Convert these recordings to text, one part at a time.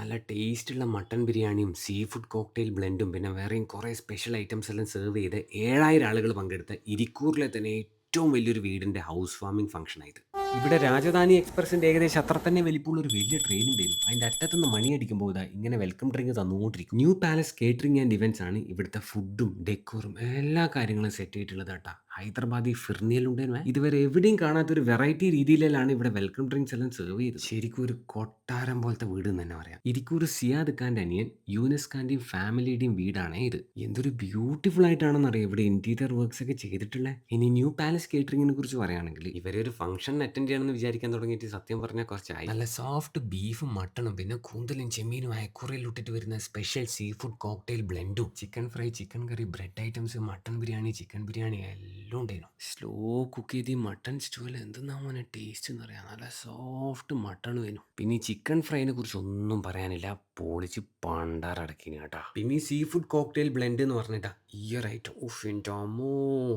നല്ല ടേസ്റ്റുള്ള മട്ടൺ ബിരിയാണിയും സീ ഫുഡ് കോക്ടെയിൽ ബ്ലെൻഡും പിന്നെ വേറെയും കുറേ സ്പെഷ്യൽ ഐറ്റംസ് എല്ലാം സെർവ് ചെയ്ത് 7,000 ആളുകൾ പങ്കെടുത്ത ഇരിക്കൂറിലെ തന്നെ ഏറ്റവും വലിയൊരു വീടിൻ്റെ ഹൗസ് വാമിംഗ് ഫംഗ്ഷനായത്. ഇവിടെ രാജധാനി എക്സ്പ്രസിൻ്റെ ഏകദേശം അത്ര തന്നെ വലിപ്പമുള്ള ഒരു വലിയ ട്രെയിൻ ഉണ്ടായിരുന്നു. അതിൻ്റെ അറ്റത്തുനിന്ന് മണിയടിക്കുമ്പോൾ ഇതാ ഇങ്ങനെ വെൽക്കം ഡ്രിങ്ക് തന്നുകൊണ്ടിരിക്കും. New Palace Catering and Events ആണ് ഇവിടുത്തെ ഫുഡും ഡെക്കോറും എല്ലാ കാര്യങ്ങളും സെറ്റ് ചെയ്തിട്ടുള്ളത് കേട്ടോ. ഹൈദരാബാദി ഫിർണിയലുണ്ടേനു ഇതുവരെ എവിടെയും കാണാത്തൊരു വെറൈറ്റി രീതിയിലാണ് ഇവിടെ വെൽക്കം ഡ്രിങ്ക്സ് എല്ലാം സെർവ് ചെയ്തത്. ശരിക്കും ഒരു കൊട്ടാരം പോലത്തെ വീട് എന്ന് തന്നെ പറയാം. ഇരിക്കൂർ സിയാദ് ഖാന്റെ അനിയൻ യൂനിസ് ഖാന്റെയും ഫാമിലിയുടെയും വീടാണ് ഇത്. എന്തൊരു ബ്യൂട്ടിഫുൾ ആയിട്ടാണെന്ന് അറിയാം ഇവിടെ ഇന്റീരിയർ വർക്ക്സ് ഒക്കെ ചെയ്തിട്ടുള്ളത്. ഇനി ന്യൂ പാലസ് കേറ്ററിംഗിനെ കുറിച്ച് പറയുകയാണെങ്കിൽ ഇവരെ ഒരു ഫംഗ്ഷൻ അറ്റൻഡ് ചെയ്യണമെന്ന് വിചാരിക്കാൻ തുടങ്ങിയിട്ട് സത്യം പറഞ്ഞാൽ കുറച്ചായി. നല്ല സോഫ്റ്റ് ബീഫും മട്ടണും പിന്നെ കൂന്തലും ചെമ്മീനും അയക്കുറയിൽ ഇട്ടിട്ട് വരുന്ന സ്പെഷ്യൽ സീ ഫുഡ് കോക്ടെയിൽ ബ്ലെൻഡും chicken fry chicken curry bread items mutton biryani chicken biryani എല്ലാം ഉണ്ടായിരുന്നു. സ്ലോ കുക്ക് ചെയ്ത് ഈ മട്ടൺ സ്റ്റൂവിൽ എന്തെന്നാ മോനെ ടേസ്റ്റ് എന്ന് പറയാം. നല്ല സോഫ്റ്റ് മട്ടൺ വേനും. പിന്നെ ഈ ചിക്കൻ ഫ്രൈനെ കുറിച്ച് ഒന്നും പറയാനില്ല, പൊളിച്ച് പണ്ടാറടക്കിന് കേട്ടാ. പിന്നെ ഈ സീ ഫുഡ് കോക്ടെയിൽ ബ്ലെൻഡ് എന്ന് പറഞ്ഞിട്ടാ ഈ ഒരു ഐറ്റം ഉഫ് എൻ്റെ അമ്മോ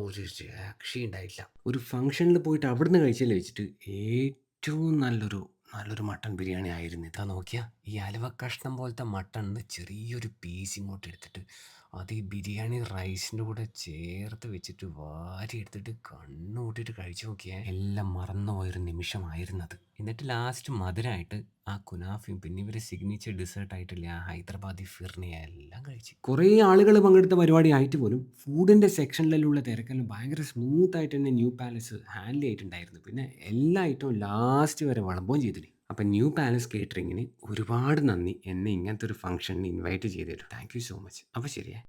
ഒരു രക്ഷയുണ്ടായില്ല. ഒരു ഫംഗ്ഷനിൽ പോയിട്ട് അവിടുന്ന് കഴിച്ചല്ലേ വെച്ചിട്ട് ഏറ്റവും നല്ലൊരു മട്ടൺ ബിരിയാണി ആയിരുന്നു. ഇതാ നോക്കിയാ ഈ അലുവ കഷ്ണം പോലത്തെ മട്ടണിന് ചെറിയൊരു പീസ് ഇങ്ങോട്ട് എടുത്തിട്ട് അത് ഈ ബിരിയാണി റൈസിൻ്റെ കൂടെ ചേർത്ത് വെച്ചിട്ട് വാരി എടുത്തിട്ട് കണ്ണു കൂട്ടിയിട്ട് കഴിച്ചു നോക്കിയാൽ എല്ലാം മറന്നുപോയൊരു നിമിഷമായിരുന്നത്. എന്നിട്ട് ലാസ്റ്റ് മധുരമായിട്ട് ആ കുനാഫയും പിന്നെ ഇവരെ സിഗ്നേച്ചർ ഡെസേർട്ട് ആയിട്ടില്ല ആ ഹൈദരാബാദി ഫിർണിയ എല്ലാം കഴിച്ച്. കുറേ ആളുകൾ പങ്കെടുത്ത പരിപാടി ആയിട്ട് പോലും ഫുഡിൻ്റെ സെക്ഷനിലുള്ള തിരക്കെല്ലാം ഭയങ്കര സ്മൂത്ത് ആയിട്ട് തന്നെ ന്യൂ പാലസ് ഹാൻഡിൽ ചെയ്തിട്ടുണ്ടായിരുന്നു. പിന്നെ എല്ലാ ഐറ്റവും ലാസ്റ്റ് വരെ വിളമ്പുകയും ചെയ്തിന്. അപ്പം ന്യൂ പാലസ് കേറ്ററിങ്ങിന് ഒരുപാട് നന്ദി എന്നെ ഇങ്ങനത്തെ ഒരു ഫംഗ്ഷനിൽ ഇൻവൈറ്റ് ചെയ്തിട്ട്. Thank you so much. അപ്പോൾ ശരിയേ.